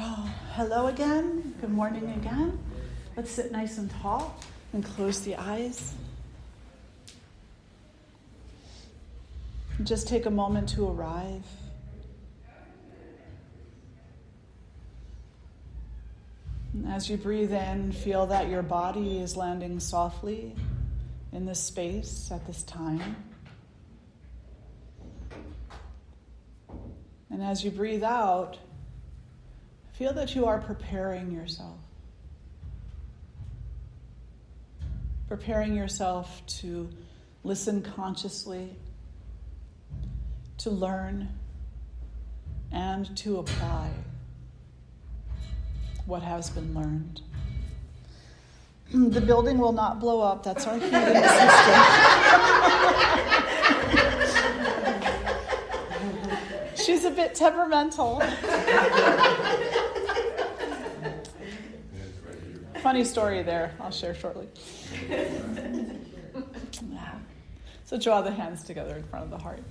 Hello again. Good morning again. Let's sit nice and tall and close the eyes. Just take a moment to arrive. And as you breathe in, feel that your body is landing softly in this space at this time. And as you breathe out, feel that you are preparing yourself. Preparing yourself to listen consciously, to learn, and to apply what has been learned. The building will not blow up. That's our heating system. She's a bit temperamental. Funny story there, I'll share shortly. So draw the hands together in front of the heart.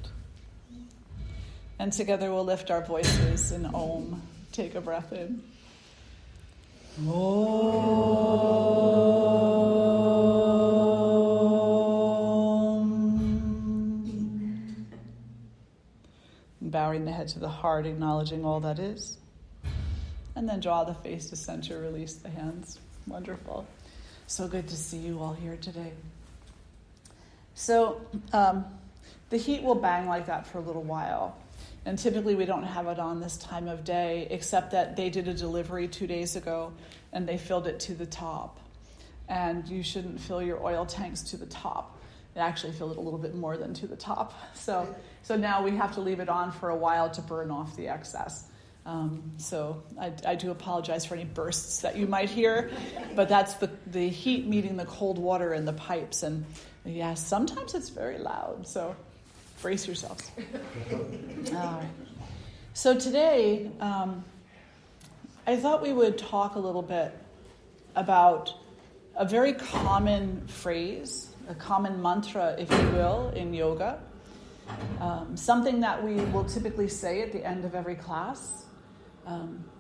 And together we'll lift our voices in Om. Take a breath in. Om. Bowing the head to the heart, acknowledging all that is. And then draw the face to center, release the hands. Wonderful. So good to see you all here today. So the heat will bang like that for a little while. And typically we don't have it on this time of day, except that they did a delivery 2 days ago and they filled it to the top. And you shouldn't fill your oil tanks to the top. They actually fill it a little bit more than to the top. So now we have to leave it on for a while to burn off the excess. So I do apologize for any bursts that you might hear, but that's the heat meeting the cold water in the pipes. And yeah, sometimes it's very loud, so brace yourselves. All right. So today, I thought we would talk a little bit about a very common phrase, a common mantra, if you will, in yoga. Something that we will typically say at the end of every class.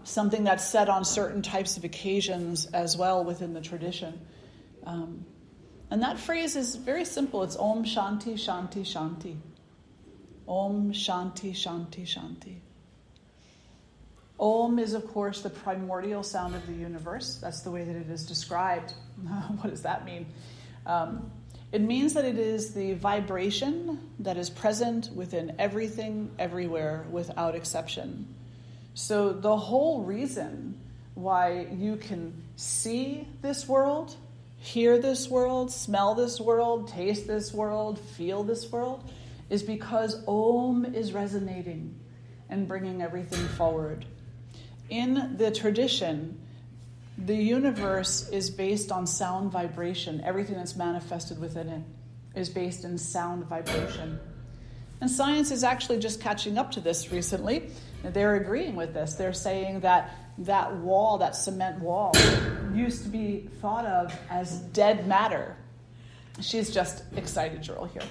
Something that's said on certain types of occasions as well within the tradition. And that phrase is very simple. It's Om Shanti Shanti Shanti. Om Shanti Shanti Shanti. Om is, of course, the primordial sound of the universe. That's the way that it is described. What does that mean? It means that it is the vibration that is present within everything, everywhere, without exception. So the whole reason why you can see this world, hear this world, smell this world, taste this world, feel this world, is because Om is resonating and bringing everything forward. In the tradition, the universe is based on sound vibration. Everything that's manifested within it is based in sound vibration. And science is actually just catching up to this recently. They're agreeing with this. They're saying that wall, that cement wall, used to be thought of as dead matter. She's just excited girl here.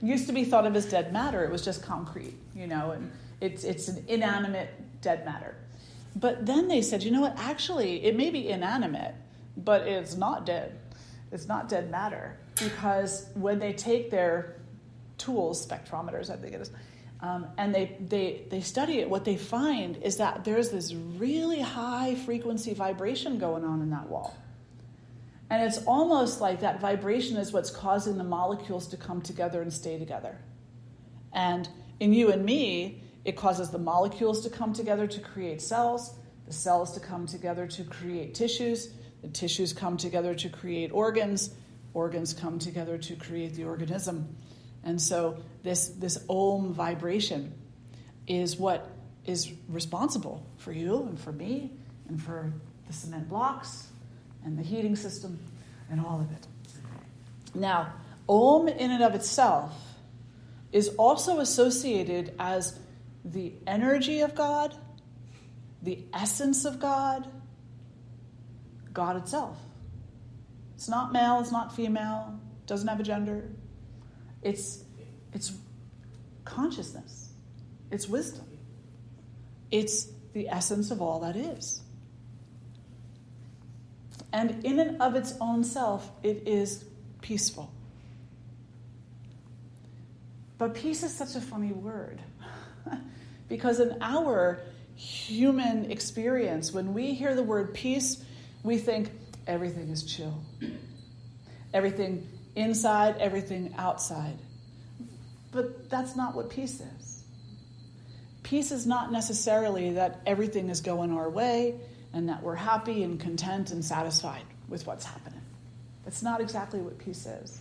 Used to be thought of as dead matter. It was just concrete, and it's an inanimate dead matter. But then they said, you know what, actually, it may be inanimate, but it's not dead. It's not dead matter. Because when they take their tools, spectrometers, I think it is, and they study it, what they find is that there's this really high frequency vibration going on in that wall. And it's almost like that vibration is what's causing the molecules to come together and stay together. And in you and me, it causes the molecules to come together to create cells, the cells to come together to create tissues, the tissues come together to create organs come together to create the organism. And so this Om vibration is what is responsible for you and for me and for the cement blocks and the heating system and all of it. Now, Om in and of itself is also associated as the energy of God, the essence of God, God itself. It's not male, it's not female, doesn't have a gender. It's consciousness. It's wisdom. It's the essence of all that is. And in and of its own self, it is peaceful. But peace is such a funny word. Because in our human experience, when we hear the word peace, we think everything is chill. Everything inside, everything outside. But that's not what peace is. Peace is not necessarily that everything is going our way and that we're happy and content and satisfied with what's happening. That's not exactly what peace is.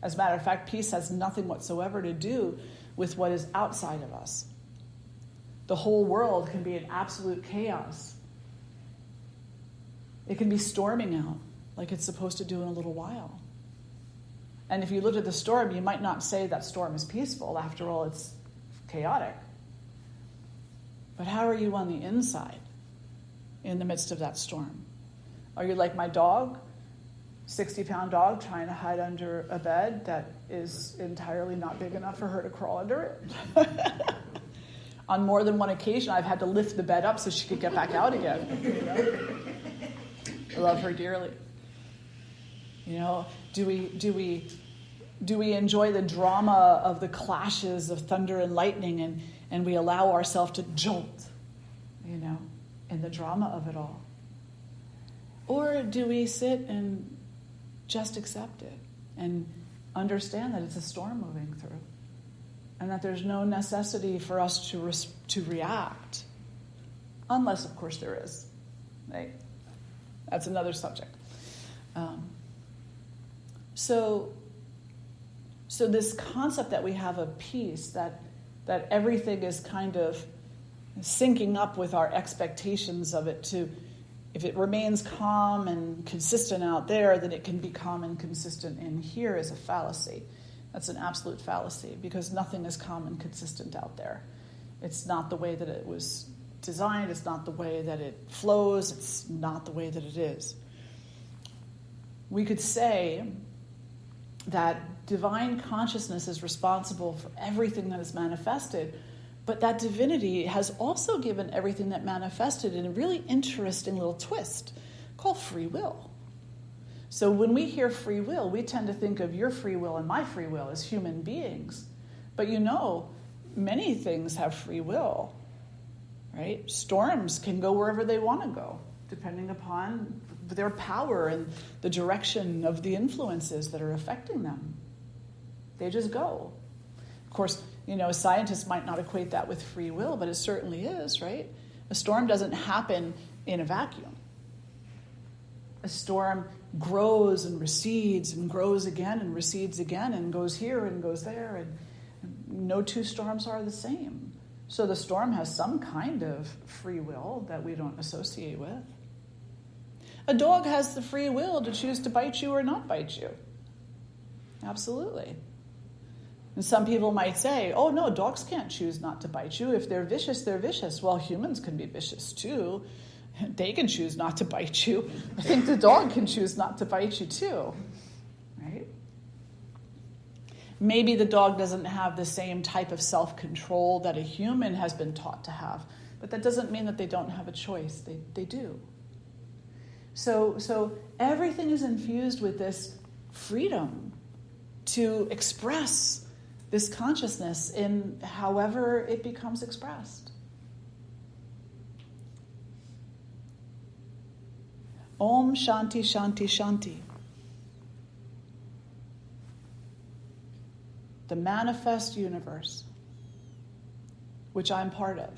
As a matter of fact, peace has nothing whatsoever to do with what is outside of us. The whole world can be in absolute chaos. It can be storming out like it's supposed to do in a little while. And if you look at the storm, you might not say that storm is peaceful. After all, it's chaotic. But how are you on the inside in the midst of that storm? Are you like my dog, 60-pound dog, trying to hide under a bed that is entirely not big enough for her to crawl under it? On more than one occasion, I've had to lift the bed up so she could get back out again. You know? I love her dearly. You know, do we enjoy the drama of the clashes of thunder and lightning, and we allow ourselves to jolt, you know, in the drama of it all? Or do we sit and just accept it and understand that it's a storm moving through and that there's no necessity for us to react, unless, of course, there is. Right? That's another subject. So this concept that we have of peace, that everything is kind of syncing up with our expectations of it to, if it remains calm and consistent out there, then it can be calm and consistent in here, is a fallacy. That's an absolute fallacy, because nothing is calm and consistent out there. It's not the way that it was designed. It's not the way that it flows. It's not the way that it is. We could say that divine consciousness is responsible for everything that is manifested, but that divinity has also given everything that manifested in a really interesting little twist called free will. So when we hear free will, we tend to think of your free will and my free will as human beings. But you know, many things have free will, right? Storms can go wherever they want to go, depending upon their power and the direction of the influences that are affecting them. They just go. Of course, you know, scientists might not equate that with free will, but it certainly is, right? A storm doesn't happen in a vacuum. A storm grows and recedes and grows again and recedes again and goes here and goes there, and no two storms are the same. So the storm has some kind of free will that we don't associate with. A dog has the free will to choose to bite you or not bite you. Absolutely. And some people might say, oh no, dogs can't choose not to bite you. If they're vicious, they're vicious. Well, humans can be vicious too. They can choose not to bite you. I think the dog can choose not to bite you too, right? Maybe the dog doesn't have the same type of self-control that a human has been taught to have, but that doesn't mean that they don't have a choice. They do. So everything is infused with this freedom to express this consciousness in however it becomes expressed. Om Shanti Shanti Shanti. The manifest universe, which I'm part of.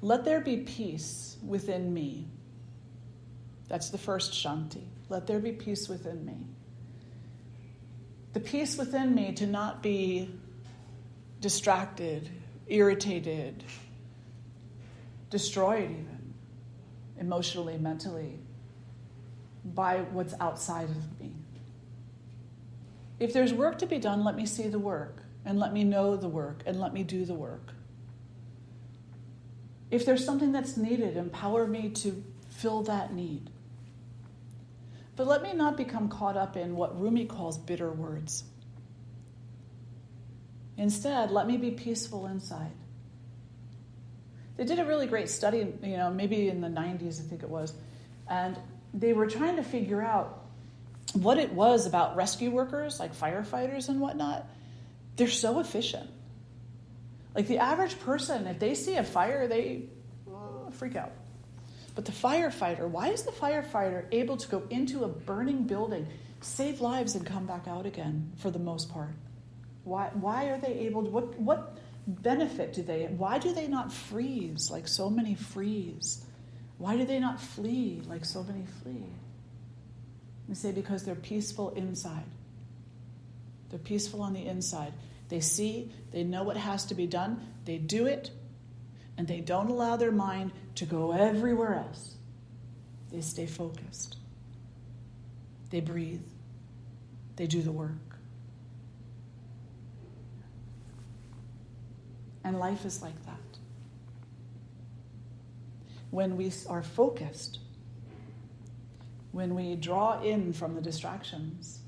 Let there be peace within me. That's the first Shanti. Let there be peace within me. The peace within me to not be distracted, irritated, destroyed even, emotionally, mentally, by what's outside of me. If there's work to be done, let me see the work, and let me know the work, and let me do the work. If there's something that's needed, empower me to fill that need. But let me not become caught up in what Rumi calls bitter words. Instead, let me be peaceful inside. They did a really great study, maybe in the 90s, I think it was. And they were trying to figure out what it was about rescue workers, like firefighters and whatnot. They're so efficient. Like the average person, if they see a fire, they freak out. But the firefighter, why is the firefighter able to go into a burning building, save lives, and come back out again for the most part? Why are they able to, what benefit do they, why do they not freeze like so many freeze? Why do they not flee like so many flee? They say because they're peaceful inside. They're peaceful on the inside. They see, they know what has to be done, they do it, and they don't allow their mind to go everywhere else. They stay focused. They breathe. They do the work. And life is like that. When we are focused, when we draw in from the distractions,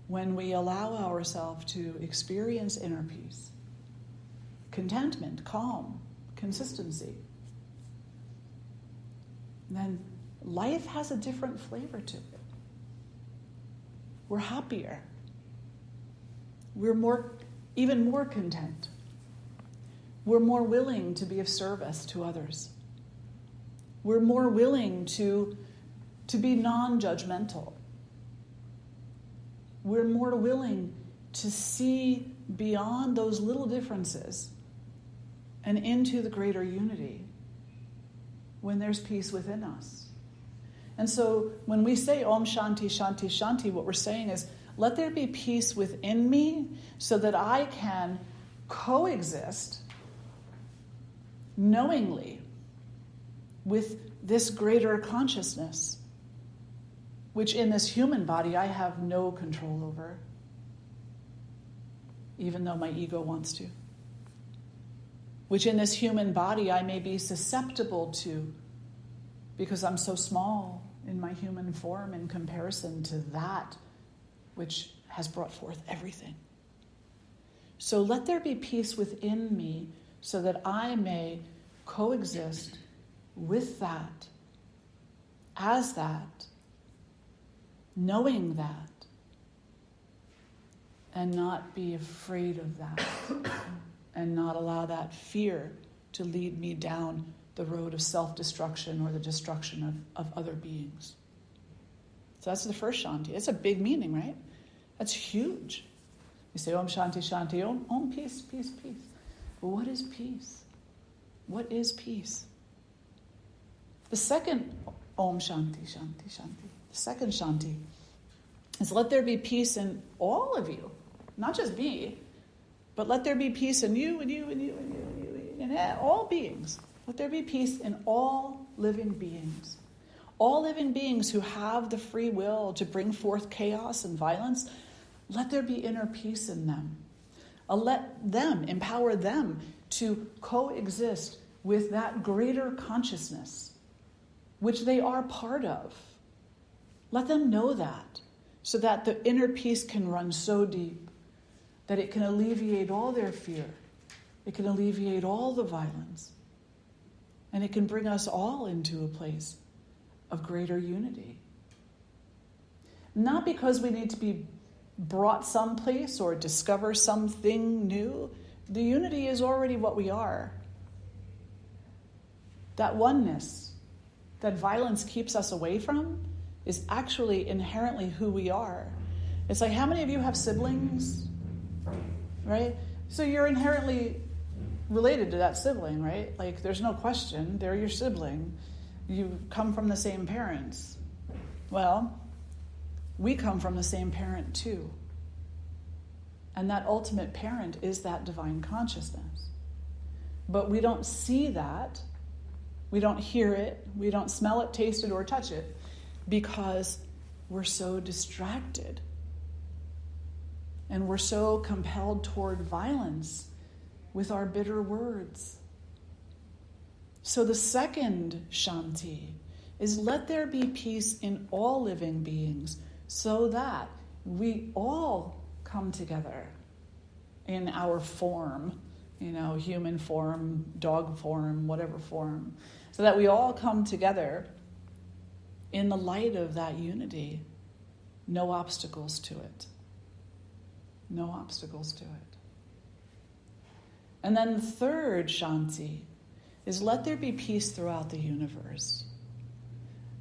when we allow ourselves to experience inner peace, contentment, calm, consistency, then life has a different flavor to it. We're happier. We're even more content. We're more willing to be of service to others. We're more willing to be non-judgmental. We're more willing to see beyond those little differences and into the greater unity when there's peace within us. And so when we say Om Shanti, Shanti, Shanti, what we're saying is, let there be peace within me so that I can coexist knowingly with this greater consciousness, which in this human body I have no control over, even though my ego wants to. Which in this human body I may be susceptible to because I'm so small in my human form in comparison to that which has brought forth everything. So let there be peace within me so that I may coexist with that, as that, knowing that, and not be afraid of that, and not allow that fear to lead me down the road of self-destruction or the destruction of other beings. So that's the first Shanti. It's a big meaning, right? That's huge. You say, Om Shanti, Shanti, Om peace, peace, peace. Well, what is peace? What is peace? The second Om Shanti, Shanti, Shanti, the second Shanti is let there be peace in all of you, not just me, but let there be peace in you and you and you and you and you and all beings. Let there be peace in all living beings. All living beings who have the free will to bring forth chaos and violence, let there be inner peace in them. Let them, empower them to coexist with that greater consciousness, which they are part of. Let them know that, so that the inner peace can run so deep that it can alleviate all their fear. It can alleviate all the violence. And it can bring us all into a place of greater unity. Not because we need to be brought someplace or discover something new. The unity is already what we are. That oneness that violence keeps us away from is actually inherently who we are. It's like, how many of you have siblings? Right? So you're inherently related to that sibling, right? Like, there's no question, they're your sibling. You come from the same parents. Well, we come from the same parent too. And that ultimate parent is that divine consciousness. But we don't see that. We don't hear it. We don't smell it, taste it, or touch it because we're so distracted. And we're so compelled toward violence with our bitter words. So the second Shanti is let there be peace in all living beings so that we all come together in our form human form, dog form, whatever form, so that we all come together in the light of that unity. No obstacles to it. No obstacles to it. And then the third Shanti is let there be peace throughout the universe.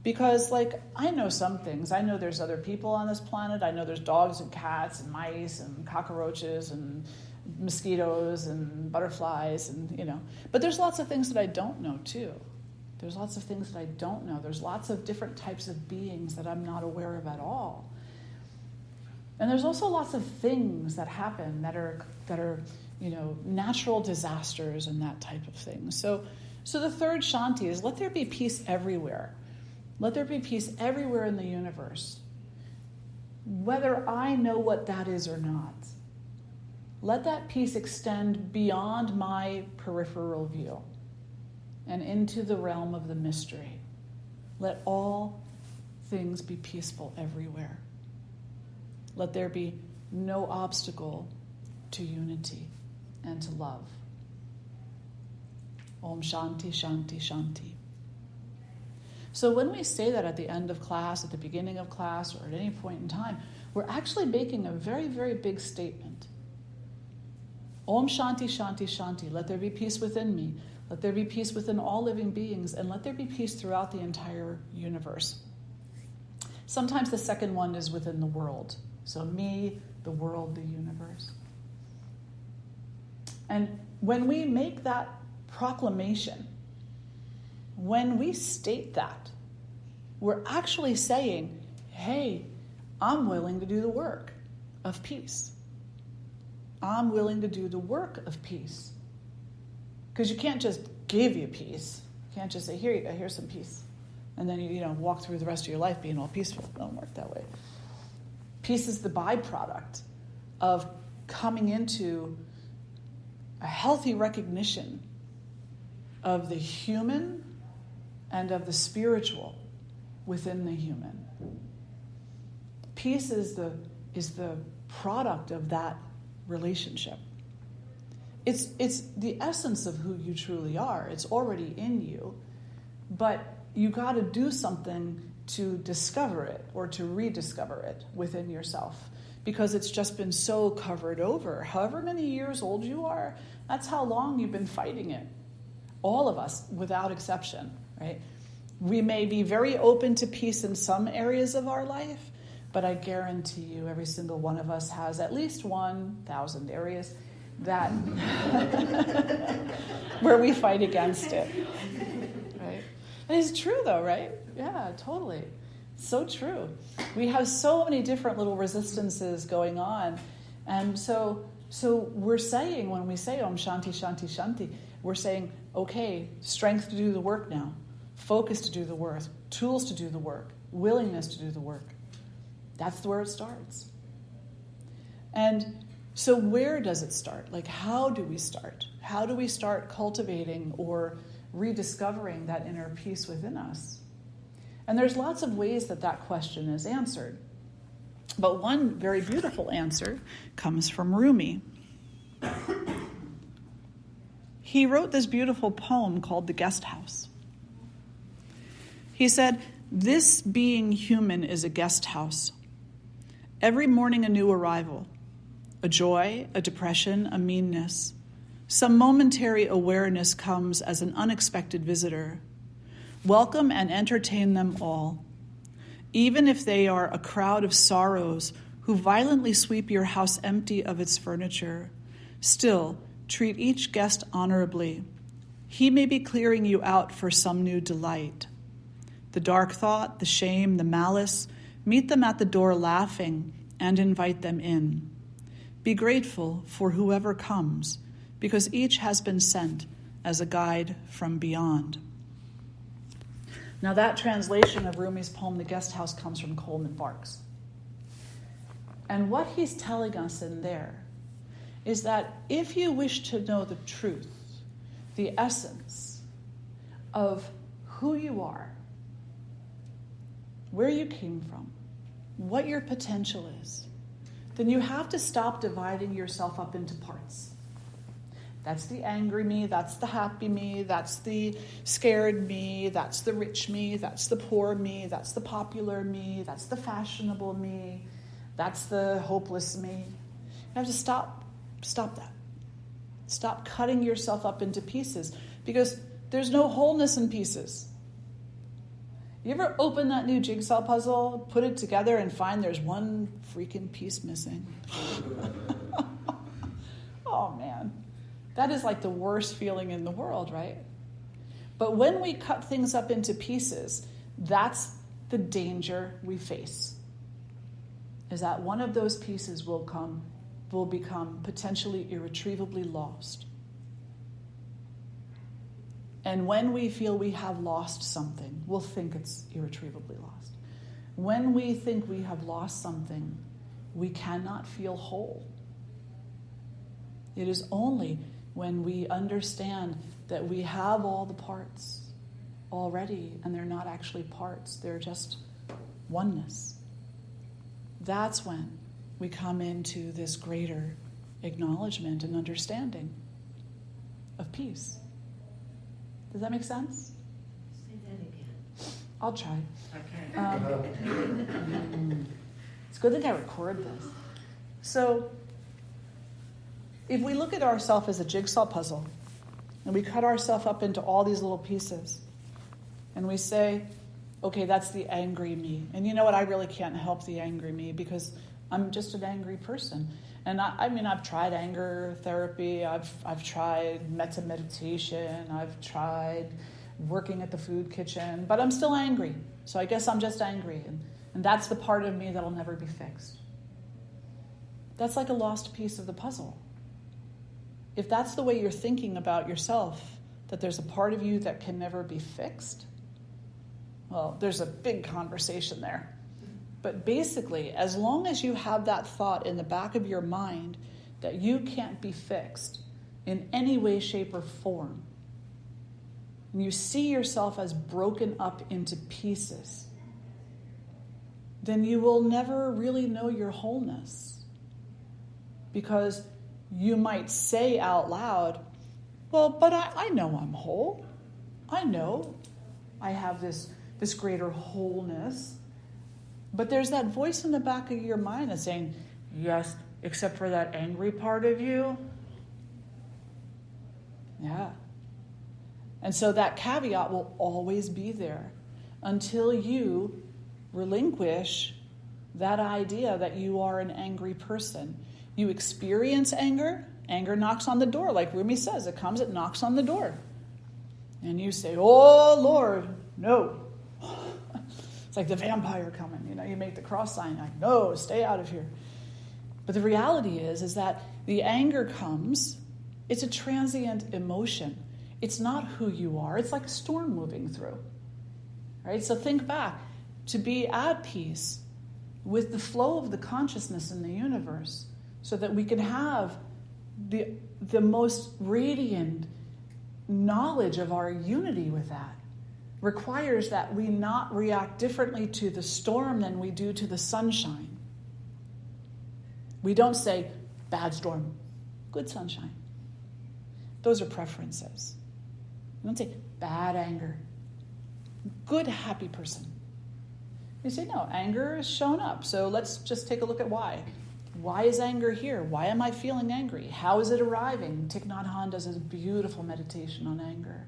Because, I know some things. I know there's other people on this planet. I know there's dogs and cats and mice and cockroaches and mosquitoes and butterflies and, But there's lots of things that I don't know, too. There's lots of things that I don't know. There's lots of different types of beings that I'm not aware of at all. And there's also lots of things that happen that are natural disasters and that type of thing. So the third Shanti is let there be peace everywhere. Let there be peace everywhere in the universe. Whether I know what that is or not. Let that peace extend beyond my peripheral view and into the realm of the mystery. Let all things be peaceful everywhere. Let there be no obstacle to unity and to love. Om Shanti, Shanti, Shanti. So when we say that at the end of class, at the beginning of class, or at any point in time, we're actually making a very, very big statement. Om Shanti, Shanti, Shanti. Let there be peace within me. Let there be peace within all living beings. And let there be peace throughout the entire universe. Sometimes the second one is within the world. So me, the world, the universe. And when we make that proclamation, when we state that, we're actually saying, hey, I'm willing to do the work of peace. I'm willing to do the work of peace. Because you can't just give you peace. You can't just say, here you go, here's some peace. And then you walk through the rest of your life being all peaceful. It doesn't work that way. Peace is the byproduct of coming into a healthy recognition of the human and of the spiritual within the human. Peace is the product of that relationship. It's the essence of who you truly are. It's already in you, but you got to do something to discover it or to rediscover it within yourself, because it's just been so covered over. However many years old you are, that's how long you've been fighting it. All of us, without exception, right? We may be very open to peace in some areas of our life, but I guarantee you every single one of us has at least 1,000 areas that where we fight against it. Right? And it's true though, right? Yeah, totally. It's so true. We have so many different little resistances going on. And so we're saying, when we say Om Shanti, Shanti, Shanti, we're saying, okay, strength to do the work now, focus to do the work, tools to do the work, willingness to do the work. That's where it starts. And so where does it start? How do we start? How do we start cultivating or rediscovering that inner peace within us? And there's lots of ways that question is answered. But one very beautiful answer comes from Rumi. He wrote this beautiful poem called The Guest House. He said, "This being human is a guest house. Every morning a new arrival, a joy, a depression, a meanness. Some momentary awareness comes as an unexpected visitor. Welcome and entertain them all. Even if they are a crowd of sorrows who violently sweep your house empty of its furniture, still treat each guest honorably. He may be clearing you out for some new delight. The dark thought, the shame, the malice, meet them at the door laughing and invite them in. Be grateful for whoever comes, because each has been sent as a guide from beyond." Now that translation of Rumi's poem, The Guest House, comes from Coleman Barks. And what he's telling us in there is that if you wish to know the truth, the essence of who you are, where you came from, what your potential is, then you have to stop dividing yourself up into parts. That's the angry me, that's the happy me, that's the scared me, that's the rich me, that's the poor me, that's the popular me, that's the fashionable me, that's the hopeless me. You have to stop that. Stop cutting yourself up into pieces, because there's no wholeness in pieces. You ever open that new jigsaw puzzle, put it together, and find there's one freaking piece missing? Oh, man. That is like the worst feeling in the world, right? But when we cut things up into pieces, that's the danger we face. Is that one of those pieces will become potentially irretrievably lost. And when we feel we have lost something, we'll think it's irretrievably lost. When we think we have lost something, we cannot feel whole. It is only when we understand that we have all the parts already, and they're not actually parts, they're just oneness. That's when we come into this greater acknowledgement and understanding of peace. Does that make sense? Say that again. I'll try. Okay. It's good that I record this. So, if we look at ourselves as a jigsaw puzzle, and we cut ourselves up into all these little pieces, and we say, okay, that's the angry me. And you know what? I really can't help the angry me, because I'm just an angry person. And I've tried anger therapy, I've tried metta meditation, I've tried working at the food kitchen, but I'm still angry. So I guess I'm just angry. And that's the part of me that'll never be fixed. That's like a lost piece of the puzzle. If that's the way you're thinking about yourself, that there's a part of you that can never be fixed, well, there's a big conversation there. But basically, as long as you have that thought in the back of your mind that you can't be fixed in any way, shape, or form, and you see yourself as broken up into pieces, then you will never really know your wholeness. Because you might say out loud, well, but I know I'm whole. I know I have this greater wholeness. But there's that voice in the back of your mind that's saying, yes, except for that angry part of you. Yeah. And so that caveat will always be there until you relinquish that idea that you are an angry person. You experience anger. Anger knocks on the door. Like Rumi says, it comes, it knocks on the door. And you say, oh, Lord, no. It's like the vampire coming. You make the cross sign, like, no, stay out of here. But the reality is that the anger comes, it's a transient emotion. It's not who you are. It's like a storm moving through. Right? So think back. To be at peace with the flow of the consciousness in the universe so that we can have the most radiant knowledge of our unity with that requires that we not react differently to the storm than we do to the sunshine. We don't say, bad storm, good sunshine. Those are preferences. We don't say, bad anger, good happy person. You say, no, anger has shown up, so let's just take a look at why. Why is anger here? Why am I feeling angry? How is it arriving? Thich Nhat Hanh does a beautiful meditation on anger.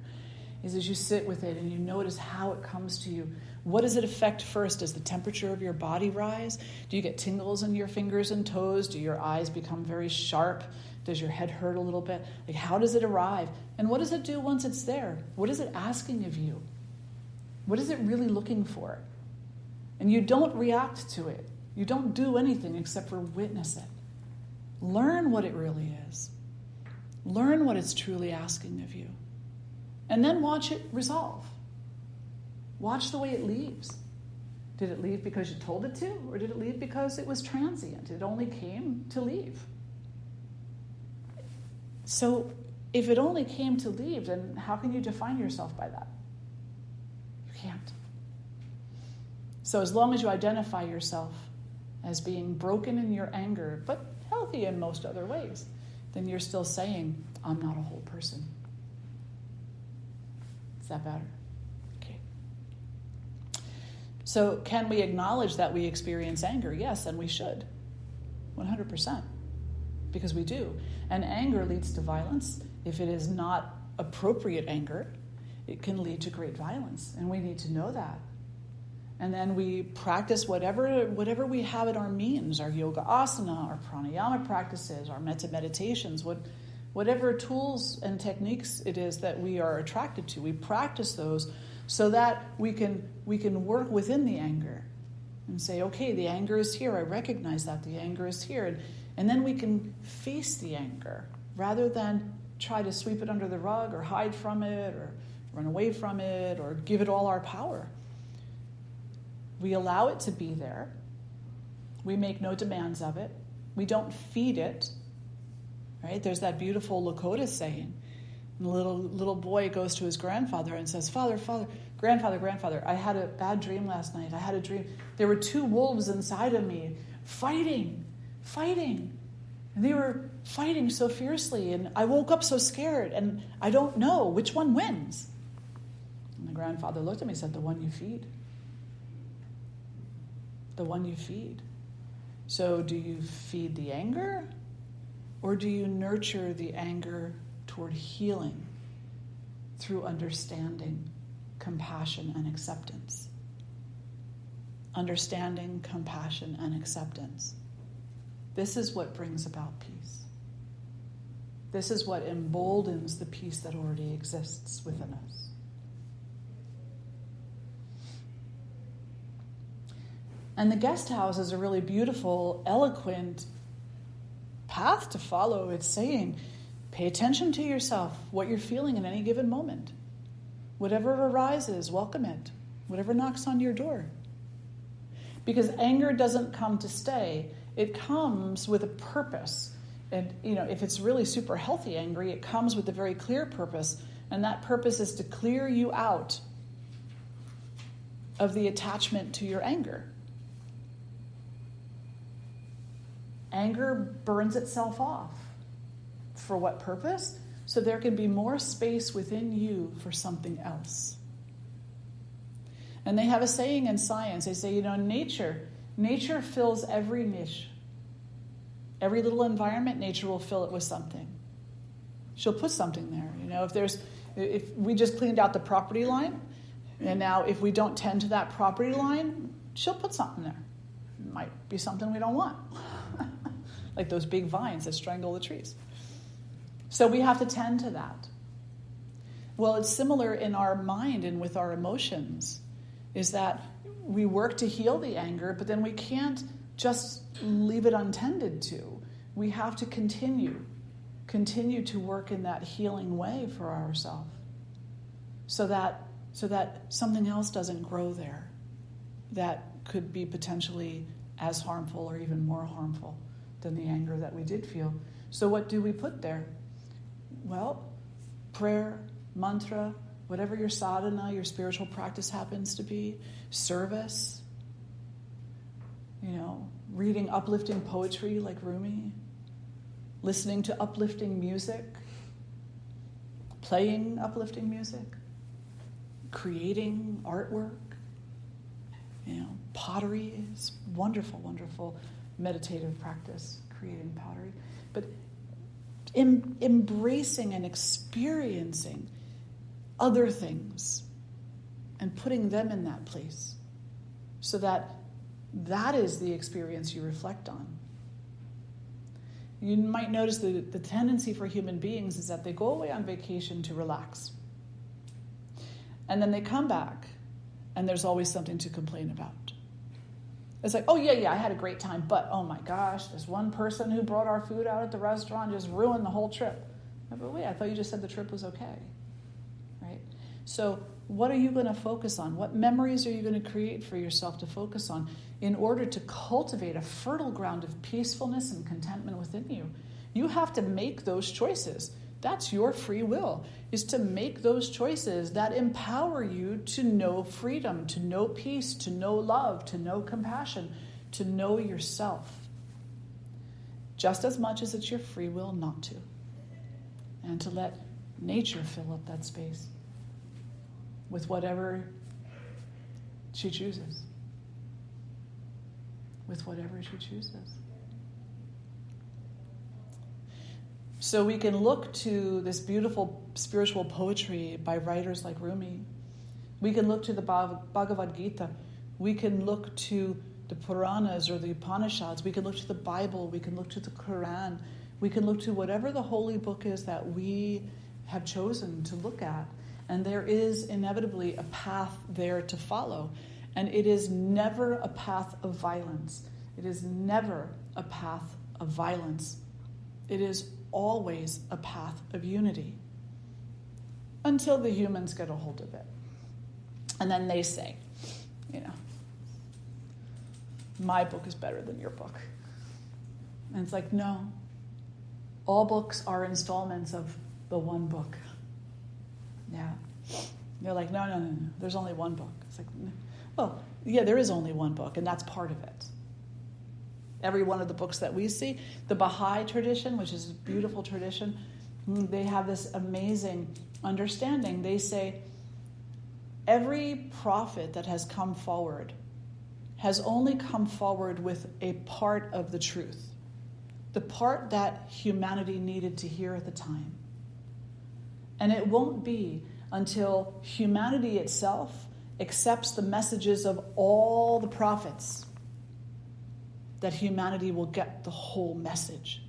Is as you sit with it and you notice how it comes to you. What does it affect first? Does the temperature of your body rise? Do you get tingles in your fingers and toes? Do your eyes become very sharp? Does your head hurt a little bit? Like, how does it arrive? And what does it do once it's there? What is it asking of you? What is it really looking for? And you don't react to it. You don't do anything except for witness it. Learn what it really is. Learn what it's truly asking of you. And then watch it resolve. Watch the way it leaves. Did it leave because you told it to? Or did it leave because it was transient? It only came to leave. So if it only came to leave, then how can you define yourself by that? You can't. So as long as you identify yourself as being broken in your anger, but healthy in most other ways, then you're still saying, I'm not a whole person. Is that better? Okay. So can we acknowledge that we experience anger? Yes, and we should. 100%. Because we do. And anger leads to violence. If it is not appropriate anger, it can lead to great violence. And we need to know that. And then we practice whatever we have at our means, our yoga asana, our pranayama practices, our metta meditations, whatever tools and techniques it is that we are attracted to. We practice those so that we can work within the anger and say, okay, the anger is here. I recognize that the anger is here. And then we can face the anger rather than try to sweep it under the rug or hide from it or run away from it or give it all our power. We allow it to be there. We make no demands of it. We don't feed it. Right? There's that beautiful Lakota saying. And the little boy goes to his grandfather and says, Father, grandfather, I had a bad dream last night. I had a dream. There were 2 wolves inside of me fighting. And they were fighting so fiercely. And I woke up so scared. And I don't know which one wins. And the grandfather looked at me and said, the one you feed. The one you feed. So do you feed the anger? Or do you nurture the anger toward healing through understanding, compassion, and acceptance? Understanding, compassion, and acceptance. This is what brings about peace. This is what emboldens the peace that already exists within us. And the guest house is a really beautiful, eloquent path to follow. It's saying, pay attention to yourself, what you're feeling in any given moment. Whatever arises, welcome it. Whatever knocks on your door. Because anger doesn't come to stay. It comes with a purpose. And, if it's really super healthy angry, it comes with a very clear purpose. And that purpose is to clear you out of the attachment to your anger. Anger burns itself off. For what purpose? So there can be more space within you for something else. And they have a saying in science. They say, nature fills every niche. Every little environment, nature will fill it with something. She'll put something there. If we just cleaned out the property line, and now if we don't tend to that property line, she'll put something there. It might be something we don't want. Like those big vines that strangle the trees. So we have to tend to that. Well, it's similar in our mind and with our emotions, is that we work to heal the anger, but then we can't just leave it untended to. We have to continue to work in that healing way for ourselves so that something else doesn't grow there that could be potentially as harmful or even more harmful than the anger that we did feel. So what do we put there? Well, prayer, mantra, whatever your sadhana, your spiritual practice happens to be, service, reading uplifting poetry like Rumi, listening to uplifting music, playing uplifting music, creating artwork, pottery is wonderful, wonderful meditative practice, creating pottery. But embracing and experiencing other things and putting them in that place so that is the experience you reflect on. You might notice the tendency for human beings is that they go away on vacation to relax. And then they come back and there's always something to complain about. It's like, oh yeah, I had a great time, but oh my gosh, this one person who brought our food out at the restaurant just ruined the whole trip. But wait, I thought you just said the trip was okay, right? So what are you going to focus on? What memories are you going to create for yourself to focus on in order to cultivate a fertile ground of peacefulness and contentment within you? You have to make those choices. That's your free will, is to make those choices that empower you to know freedom, to know peace, to know love, to know compassion, to know yourself. just as much as it's your free will not to. And to let nature fill up that space with whatever she chooses. With whatever she chooses. So we can look to this beautiful spiritual poetry by writers like Rumi. We can look to the Bhagavad Gita. We can look to the Puranas or the Upanishads. We can look to the Bible. We can look to the Quran. We can look to whatever the holy book is that we have chosen to look at. And there is inevitably a path there to follow. And it is never a path of violence. It is never a path of violence. It is always a path of unity. Until the humans get a hold of it. And then they say, my book is better than your book. And it's like, no. All books are installments of the one book. Yeah. They're like, no. There's only one book. It's like, well, yeah, there is only one book, and that's part of it. Every one of the books that we see, the Baha'i tradition, which is a beautiful tradition, they have this amazing understanding. They say, every prophet that has come forward has only come forward with a part of the truth. The part that humanity needed to hear at the time. And it won't be until humanity itself accepts the messages of all the prophets that humanity will get the whole message.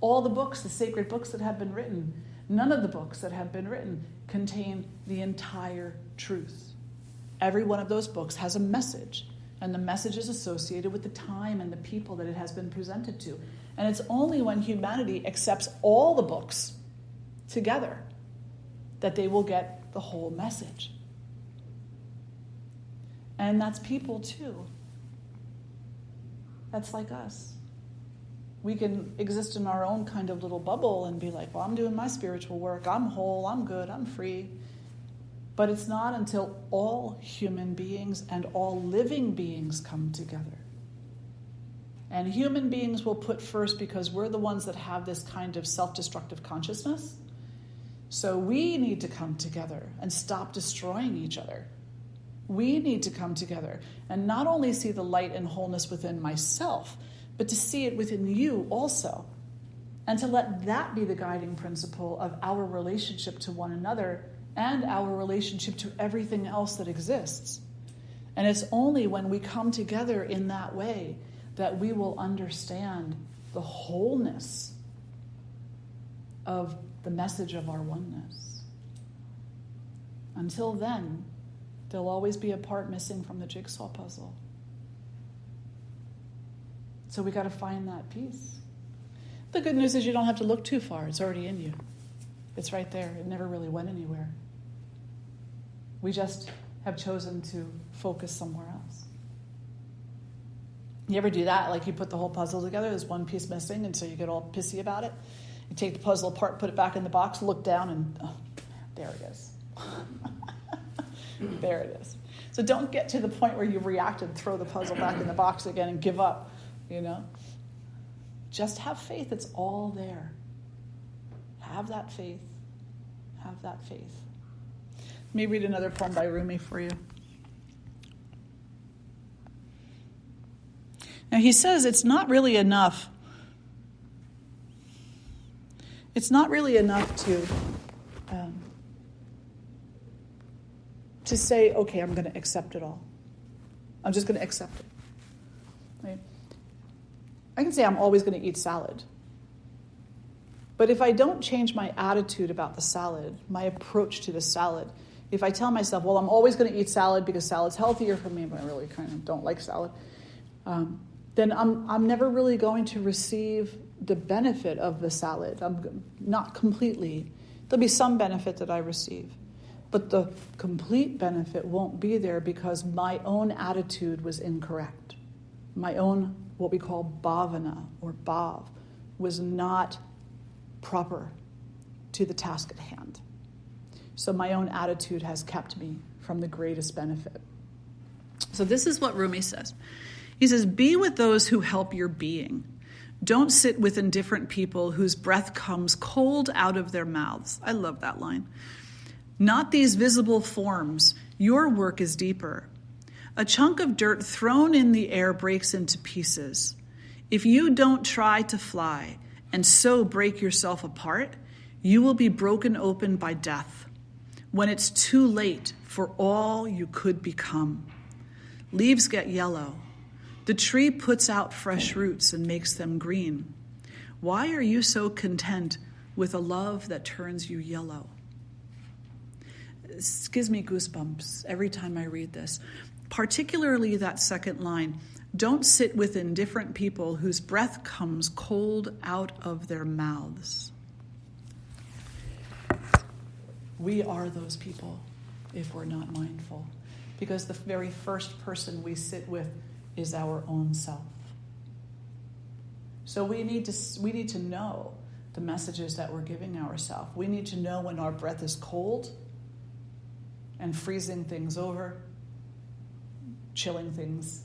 All the books, the sacred books that have been written, none of the books that have been written contain the entire truth. Every one of those books has a message, and the message is associated with the time and the people that it has been presented to. And it's only when humanity accepts all the books together that they will get the whole message. And that's people too. That's like us. We can exist in our own kind of little bubble and be like, well, I'm doing my spiritual work. I'm whole. I'm good. I'm free. But it's not until all human beings and all living beings come together. And human beings will put first because we're the ones that have this kind of self-destructive consciousness. So we need to come together and stop destroying each other. We need to come together and not only see the light and wholeness within myself, but to see it within you also. And to let that be the guiding principle of our relationship to one another and our relationship to everything else that exists. And it's only when we come together in that way that we will understand the wholeness of the message of our oneness. Until then, there'll always be a part missing from the jigsaw puzzle. So we got to find that piece. The good news is you don't have to look too far. It's already in you. It's right there. It never really went anywhere. We just have chosen to focus somewhere else. You ever do that? Like you put the whole puzzle together, there's one piece missing, and so you get all pissy about it. You take the puzzle apart, put it back in the box, look down, and there it is. There it is. So don't get to the point where you react and throw the puzzle back in the box again and give up, Just have faith. It's all there. Have that faith. Have that faith. Let me read another poem by Rumi for you. Now he says it's not really enough. It's not really enough to say, okay, I'm going to accept it all. I'm just going to accept it. Right? I can say I'm always going to eat salad. But if I don't change my attitude about the salad, my approach to the salad, if I tell myself, well, I'm always going to eat salad because salad's healthier for me, but I really kind of don't like salad, then I'm never really going to receive the benefit of the salad. I'm not completely. There'll be some benefit that I receive. But the complete benefit won't be there because my own attitude was incorrect. My own, what we call bhavana or bhav, was not proper to the task at hand. So my own attitude has kept me from the greatest benefit. So this is what Rumi says. He says, be with those who help your being. Don't sit with indifferent people whose breath comes cold out of their mouths. I love that line. Not these visible forms. Your work is deeper. A chunk of dirt thrown in the air breaks into pieces. If you don't try to fly and so break yourself apart, you will be broken open by death when it's too late for all you could become. Leaves get yellow. The tree puts out fresh roots and makes them green. Why are you so content with a love that turns you yellow? This gives me goosebumps every time I read this, particularly that second line. Don't sit with indifferent people whose breath comes cold out of their mouths. We are those people if we're not mindful, because the very first person we sit with is our own self. So we need to know the messages that we're giving ourselves. We need to know when our breath is cold and freezing things over, chilling things,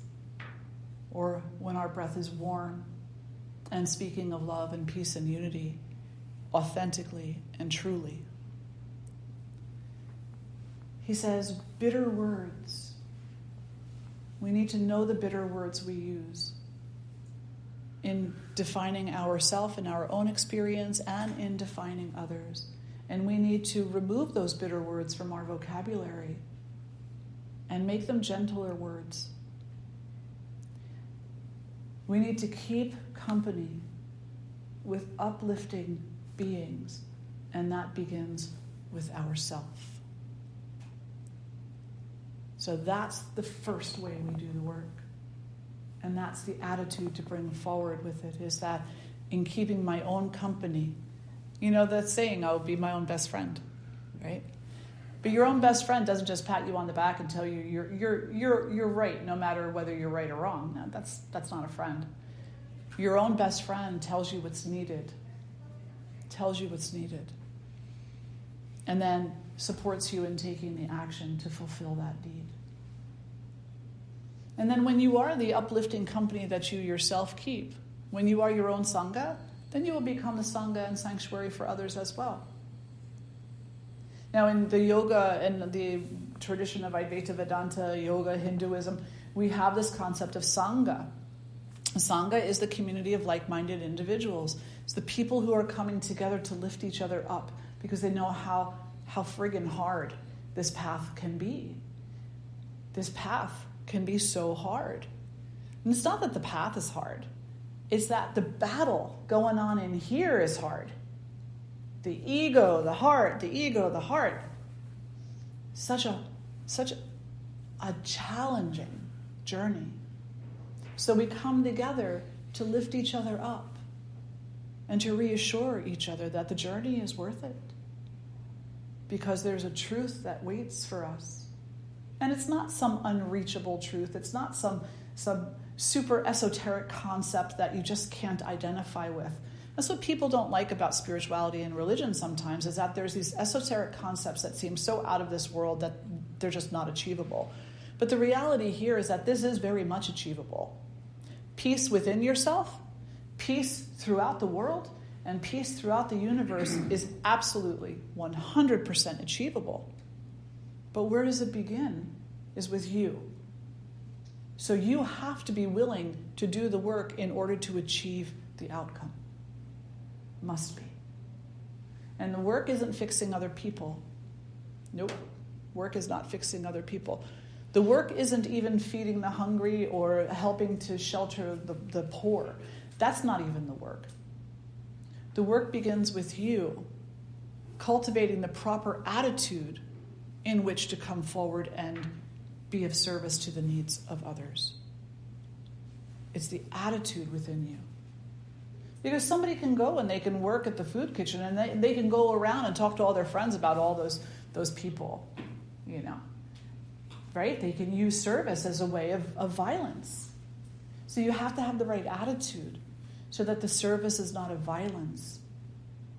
or when our breath is warm and speaking of love and peace and unity authentically and truly. He says, bitter words. We need to know the bitter words we use in defining ourselves and our own experience and in defining others. And we need to remove those bitter words from our vocabulary and make them gentler words. We need to keep company with uplifting beings, and that begins with ourself. So that's the first way we do the work. And that's the attitude to bring forward with it, is that in keeping my own company, you know that saying, I'll be my own best friend, right? But your own best friend doesn't just pat you on the back and tell you you're right, no matter whether you're right or wrong. No, that's not a friend. Your own best friend tells you what's needed, and then supports you in taking the action to fulfill that deed. And then when you are the uplifting company that you yourself keep, when you are your own Sangha, then you will become the Sangha and sanctuary for others as well. Now, in the yoga and the tradition of Advaita Vedanta, yoga, Hinduism, we have this concept of Sangha. Sangha is the community of like-minded individuals. It's the people who are coming together to lift each other up because they know how friggin' hard this path can be. This path can be so hard. And it's not that the path is hard. It's that the battle going on in here is hard. The ego, the heart. Such a challenging journey. So we come together to lift each other up and to reassure each other that the journey is worth it, because there's a truth that waits for us. And it's not some unreachable truth. It's not some super esoteric concept that you just can't identify with. That's what people don't like about spirituality and religion sometimes, is that there's these esoteric concepts that seem so out of this world that they're just not achievable. But the reality here is that this is very much achievable. Peace within yourself, peace throughout the world, and peace throughout the universe is absolutely 100% achievable. But where does it begin? Is with you. So you have to be willing to do the work in order to achieve the outcome. Must be. And the work isn't fixing other people. Nope. Work is not fixing other people. The work isn't even feeding the hungry or helping to shelter the poor. That's not even the work. The work begins with you cultivating the proper attitude in which to come forward and be of service to the needs of others. It's the attitude within you. Because somebody can go and they can work at the food kitchen and they can go around and talk to all their friends about all those people, you know, right? They can use service as a way of violence. So you have to have the right attitude so that the service is not a violence,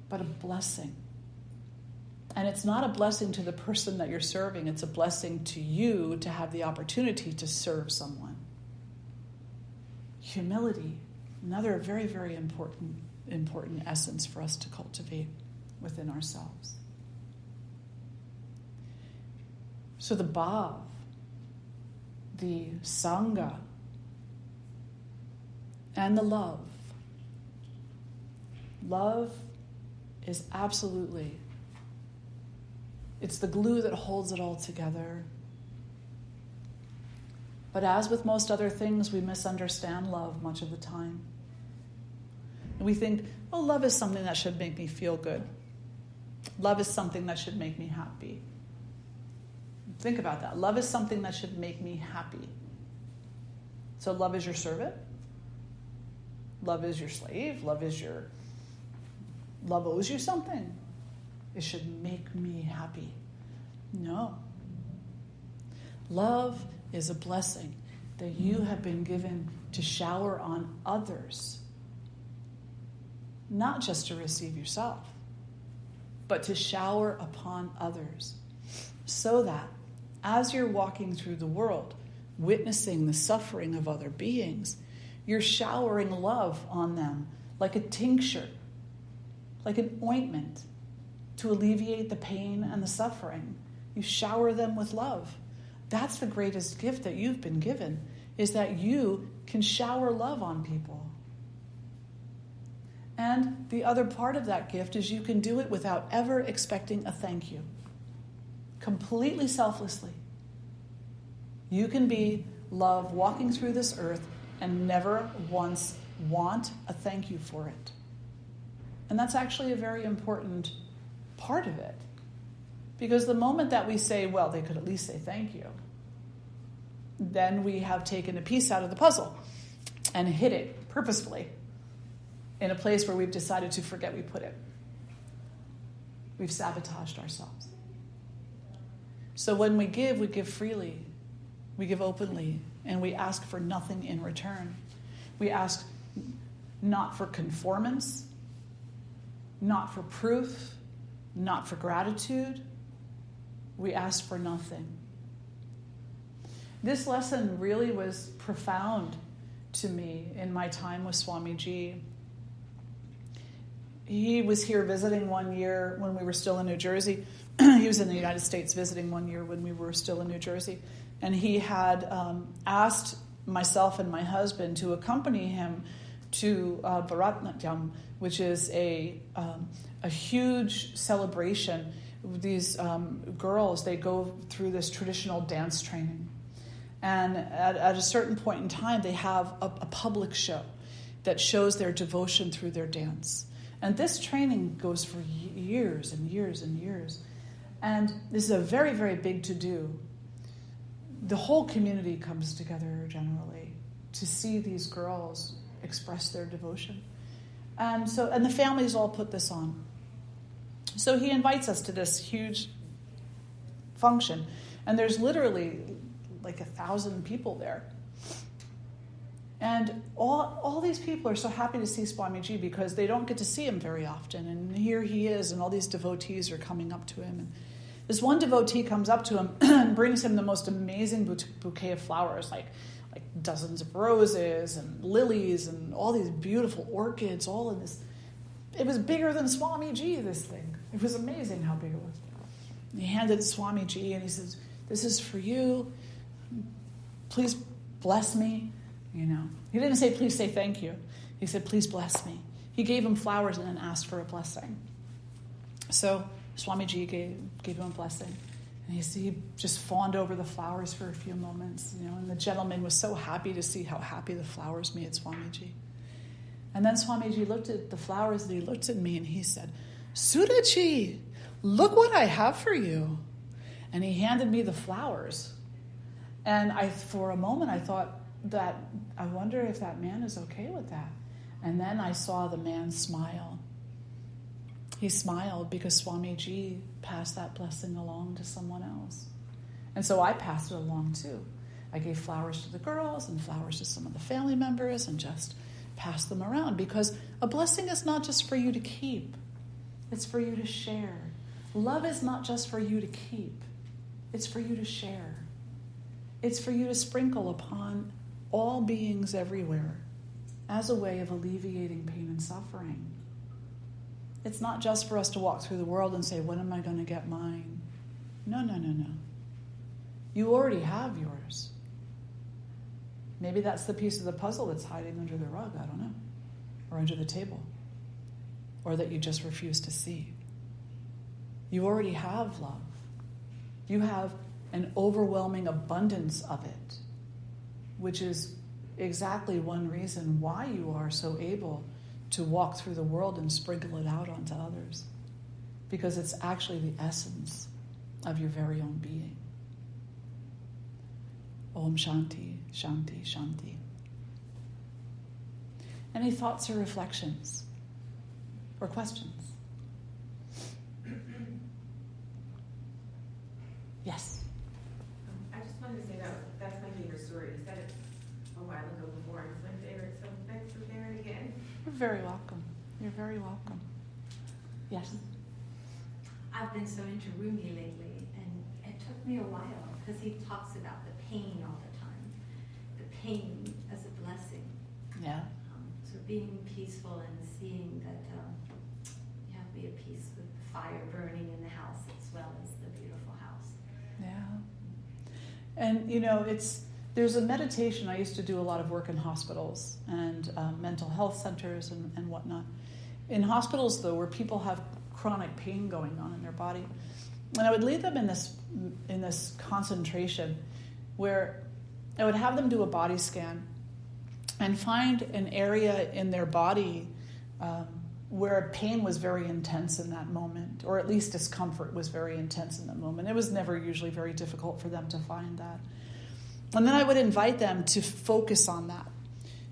but a blessing. And it's not a blessing to the person that you're serving. It's a blessing to you to have the opportunity to serve someone. Humility, another very, very important essence for us to cultivate within ourselves. So the bhav, the sangha, and the love. Love is absolutely, it's the glue that holds it all together. But as with most other things, we misunderstand love much of the time. And we think, oh, love is something that should make me feel good. Love is something that should make me happy. Think about that. Love is something that should make me happy. So love is your servant. Love is your slave. Love owes you something. It should make me happy. No. Love is a blessing that you have been given to shower on others. Not just to receive yourself, but to shower upon others. So that as you're walking through the world, witnessing the suffering of other beings, you're showering love on them like a tincture, like an ointment to alleviate the pain and the suffering. You shower them with love. That's the greatest gift that you've been given, is that you can shower love on people. And the other part of that gift is you can do it without ever expecting a thank you. Completely selflessly. You can be love walking through this earth and never once want a thank you for it. And that's actually a very important part of it. Because the moment that we say, well, they could at least say thank you, then we have taken a piece out of the puzzle and hid it purposefully in a place where we've decided to forget we put it. We've sabotaged ourselves. So when we give freely, we give openly, and we ask for nothing in return. We ask not for conformance, not for proof, not for gratitude. We ask for nothing. This lesson really was profound to me in my time with Swamiji. He was here visiting one year when we were still in New Jersey. He was in the United States visiting one year when we were still in New Jersey. And he had asked myself and my husband to accompany him to Bharatnatyam, which is a huge celebration. These girls, they go through this traditional dance training. And at a certain point in time, they have a public show that shows their devotion through their dance. And this training goes for years and years and years. And this is a very, very big to-do. The whole community comes together generally to see these girls express their devotion. And the families all put this on. So he invites us to this huge function. And there's literally like 1,000 people there. And all these people are so happy to see Swamiji because they don't get to see him very often. And here he is, and all these devotees are coming up to him. And this one devotee comes up to him and brings him the most amazing bouquet of flowers, like dozens of roses and lilies and all these beautiful orchids, all in this. It was bigger than Swamiji, this thing. It was amazing how big it was. And he handed it to Swamiji and he says, "This is for you. Please bless me." You know, he didn't say, "Please say thank you." He said, "Please bless me." He gave him flowers and then asked for a blessing. So Swamiji gave him a blessing. And he just fawned over the flowers for a few moments, you know, and the gentleman was so happy to see how happy the flowers made Swamiji. And then Swamiji looked at the flowers and he looked at me and he said, "Sudachi, look what I have for you." And he handed me the flowers. And for a moment I thought that, I wonder if that man is okay with that. And then I saw the man smile. He smiled because Swamiji passed that blessing along to someone else. And so I passed it along too. I gave flowers to the girls and flowers to some of the family members and just passed them around, because a blessing is not just for you to keep. It's for you to share. Love is not just for you to keep. It's for you to share. It's for you to sprinkle upon all beings everywhere as a way of alleviating pain and suffering. It's not just for us to walk through the world and say, when am I going to get mine? No. You already have yours. Maybe that's the piece of the puzzle that's hiding under the rug, I don't know, or under the table, or that you just refuse to see. You already have love. You have an overwhelming abundance of it, which is exactly one reason why you are so able to walk through the world and sprinkle it out onto others, because it's actually the essence of your very own being. Om Shanti, Shanti, Shanti. Any thoughts or reflections or questions? Yes. I just wanted to say that's my favorite story. You said it a while ago before. It's my favorite, so thanks for sharing it again. You're very welcome. You're very welcome. Yes. I've been so into Rumi lately, and it took me a while because he talks about the pain all the time. The pain as a blessing. Yeah. So being peaceful and seeing that you have to be at peace with the fire burning in the house as well as the beautiful house. Yeah. And, there's a meditation. I used to do a lot of work in hospitals and mental health centers and whatnot. In hospitals, though, where people have chronic pain going on in their body, and I would lead them in this concentration where I would have them do a body scan and find an area in their body where pain was very intense in that moment, or at least discomfort was very intense in that moment. It was never usually very difficult for them to find that. And then I would invite them to focus on that,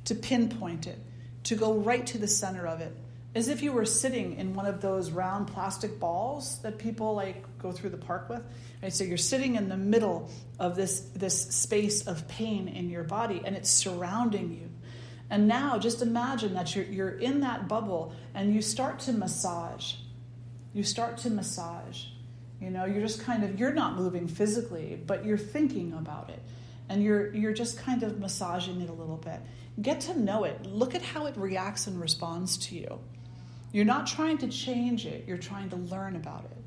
to pinpoint it, to go right to the center of it, as if you were sitting in one of those round plastic balls that people go through the park with. Right? So you're sitting in the middle of this space of pain in your body, and it's surrounding you. And now just imagine that you're in that bubble, and you start to massage. You start to massage. You're just you're not moving physically, but you're thinking about it. And you're just kind of massaging it a little bit. Get to know it. Look at how it reacts and responds to you. You're not trying to change it. You're trying to learn about it.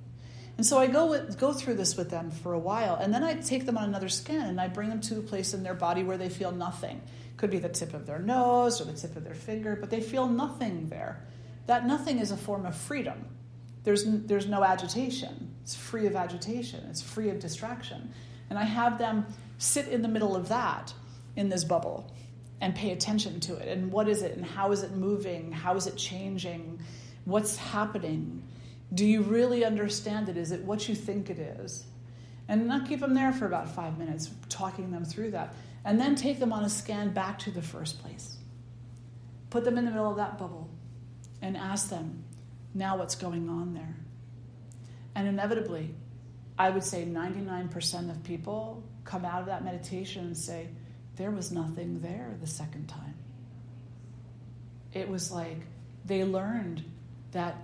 And so I go through this with them for a while, and then I take them on another scan, and I bring them to a place in their body where they feel nothing. Could be the tip of their nose or the tip of their finger, but they feel nothing there. That nothing is a form of freedom. There's no agitation. It's free of agitation. It's free of distraction. And I have them sit in the middle of that in this bubble and pay attention to it. And what is it? And how is it moving? How is it changing? What's happening? Do you really understand it? Is it what you think it is? And I'll keep them there for about 5 minutes, talking them through that. And then take them on a scan back to the first place. Put them in the middle of that bubble and ask them, now what's going on there? And inevitably, I would say 99% of people come out of that meditation and say, there was nothing there the second time. It was like they learned that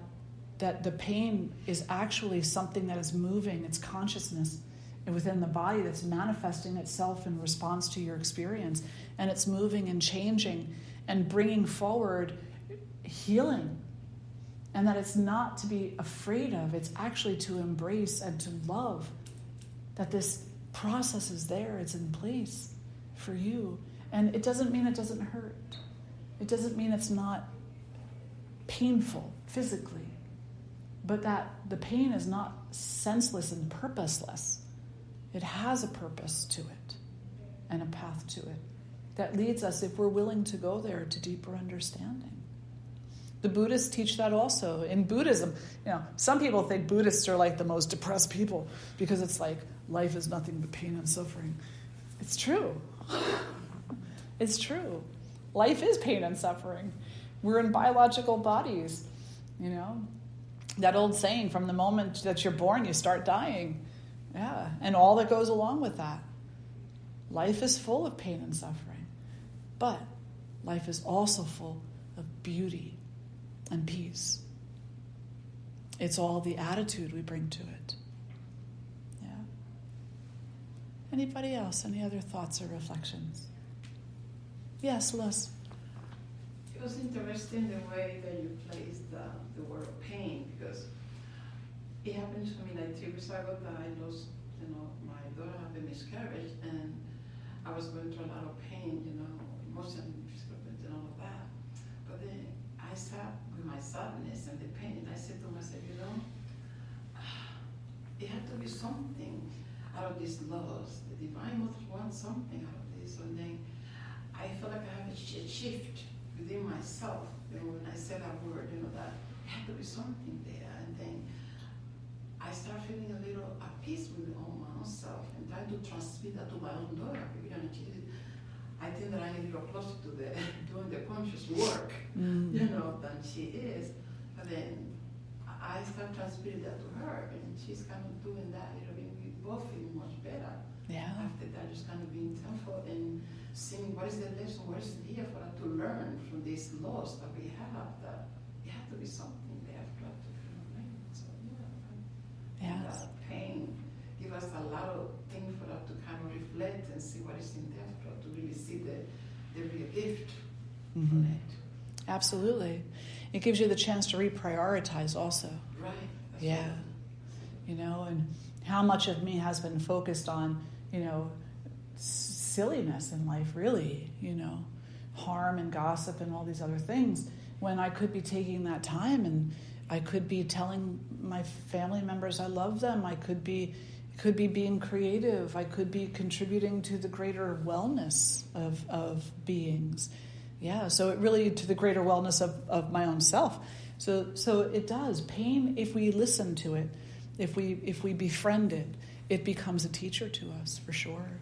the pain is actually something that is moving, it's consciousness within the body that's manifesting itself in response to your experience, and it's moving and changing and bringing forward healing, and that it's not to be afraid of, it's actually to embrace and to love that this process is there, it's in place for you. And it doesn't mean it doesn't hurt. It doesn't mean it's not painful physically, but that the pain is not senseless and purposeless. It has a purpose to it and a path to it that leads us, if we're willing to go there, to deeper understanding. The Buddhists teach that also. In Buddhism, some people think Buddhists are like the most depressed people because it's like life is nothing but pain and suffering. It's true. It's true. Life is pain and suffering. We're in biological bodies, That old saying, from the moment that you're born, you start dying. Yeah, and all that goes along with that. Life is full of pain and suffering. But life is also full of beauty and peace. It's all the attitude we bring to it. Yeah. Anybody else? Any other thoughts or reflections? Yes, Liz. It was interesting the way that you placed the word pain, because it happened to me like 3 weeks ago that I lost, my daughter had a miscarriage, and I was going through a lot of pain, emotional, physical pain and all of that. But then I sat with my sadness and the pain, and I said to myself, it had to be something out of this loss. The divine must want something out of this. And then I felt like I had a shift within myself. When I said that word, that it had to be something there. And then I started feeling a little at peace with my own self and trying to transmit that to my own daughter. I think that I'm a little closer to doing the conscious work, than she is. But then I start transmitting that to her, and she's kind of doing that. We both feel much better. Yeah. After that, just kind of being thankful and seeing what is the lesson, what is here for us to learn from this loss that we have. That it has to be something there for us to feel pain. So that pain give us a lot of things for us to kind of reflect and see what is in there for us to really see the real gift from it. Absolutely. It gives you the chance to reprioritize also. Right. Yeah. And how much of me has been focused on, silliness in life, really, harm and gossip and all these other things, when I could be taking that time and I could be telling my family members I love them. I could be being creative. I could be contributing to the greater wellness of beings. Yeah, so it really to the greater wellness of my own self. So it does. Pain, if we listen to it, if we befriend it, it becomes a teacher to us for sure.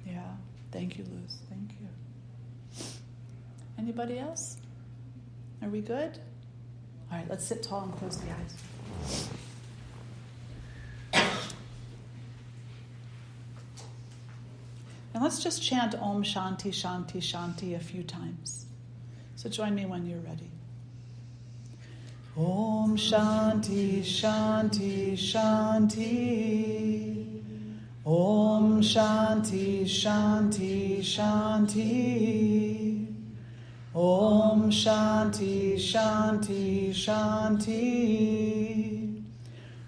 Yeah. Thank you, Luz. Thank you. Anybody else? Are we good? All right, let's sit tall and close the eyes. And let's just chant Om Shanti, Shanti, Shanti a few times. So join me when you're ready. Om Shanti, Shanti, Shanti. Om Shanti, Shanti, Shanti. Om Shanti, Shanti, Shanti.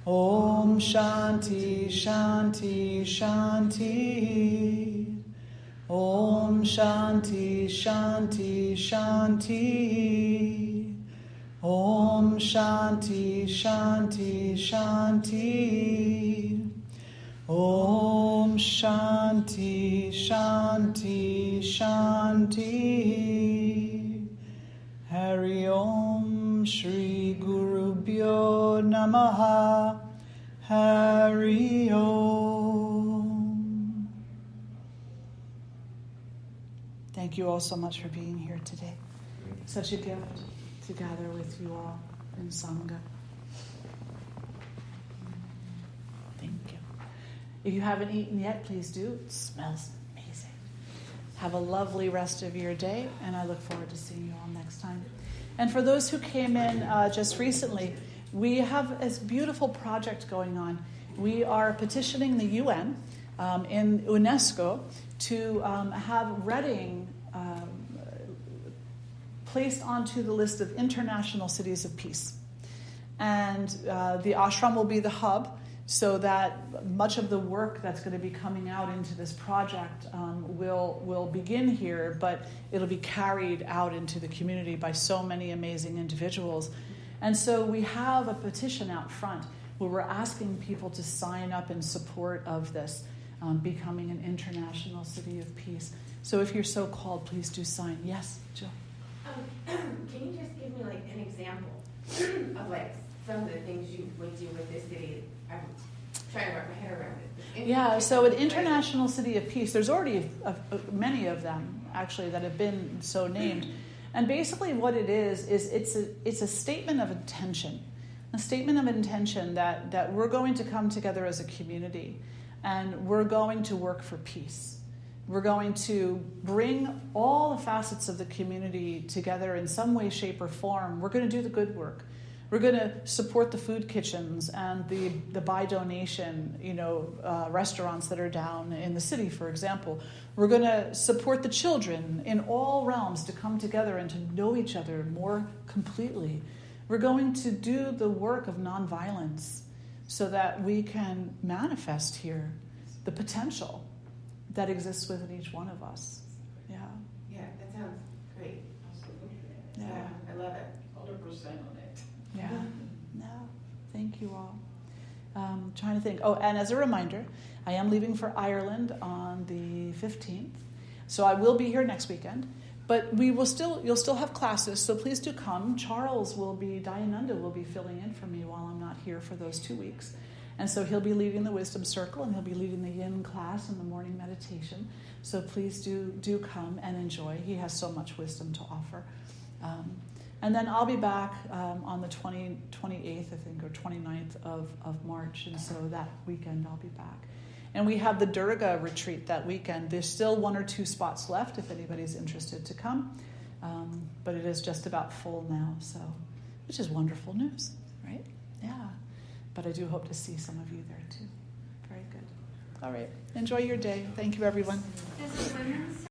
Om Shanti, Shanti, Shanti. Om Shanti, Shanti, Shanti. Om Shanti, Shanti, Shanti. Om Shanti, Shanti, Shanti. Hari Om Shri Guru Bhyo Namaha. Hari Om. Thank you all so much for being here today. Such a gift to gather with you all in Sangha. Thank you. If you haven't eaten yet, please do. It smells amazing. Have a lovely rest of your day, and I look forward to seeing you all next time. And for those who came in just recently, we have this beautiful project going on. We are petitioning the UN in UNESCO to have Reading placed onto the list of international cities of peace. And the ashram will be the hub, so that much of the work that's going to be coming out into this project will begin here, but it'll be carried out into the community by so many amazing individuals. And so we have a petition out front where we're asking people to sign up in support of this, becoming an international city of peace. So if you're so called, please do sign. Yes, Jill? Can you just give me an example of some of the things you would do with this city? I'm trying to wrap my head around it. Yeah, so an international city of peace, there's already many of them, actually, that have been so named. And basically what it is it's a statement of intention. A statement of intention that we're going to come together as a community and we're going to work for peace. We're going to bring all the facets of the community together in some way, shape, or form. We're going to do the good work. We're going to support the food kitchens and the by donation, restaurants that are down in the city, for example. We're going to support the children in all realms to come together and to know each other more completely. We're going to do the work of nonviolence so that we can manifest here the potential that exists within each one of us. Yeah. Yeah, that sounds great. Absolutely. Yeah, I love it. 100% on it. Yeah. No. Thank you all. Trying to think. Oh, and as a reminder, I am leaving for Ireland on the 15th. So I will be here next weekend. But you'll still have classes, so please do come. Dayananda will be filling in for me while I'm not here for those 2 weeks. And so he'll be leading the Wisdom Circle, and he'll be leading the Yin class and the morning meditation. So please do come and enjoy. He has so much wisdom to offer. And then I'll be back on the 28th, I think, or 29th of March. And so that weekend I'll be back. And we have the Durga retreat that weekend. There's still 1 or 2 spots left if anybody's interested to come. But it is just about full now, so which is wonderful news, right? Yeah. But I do hope to see some of you there too. Very good. All right. Enjoy your day. Thank you, everyone. There's a women's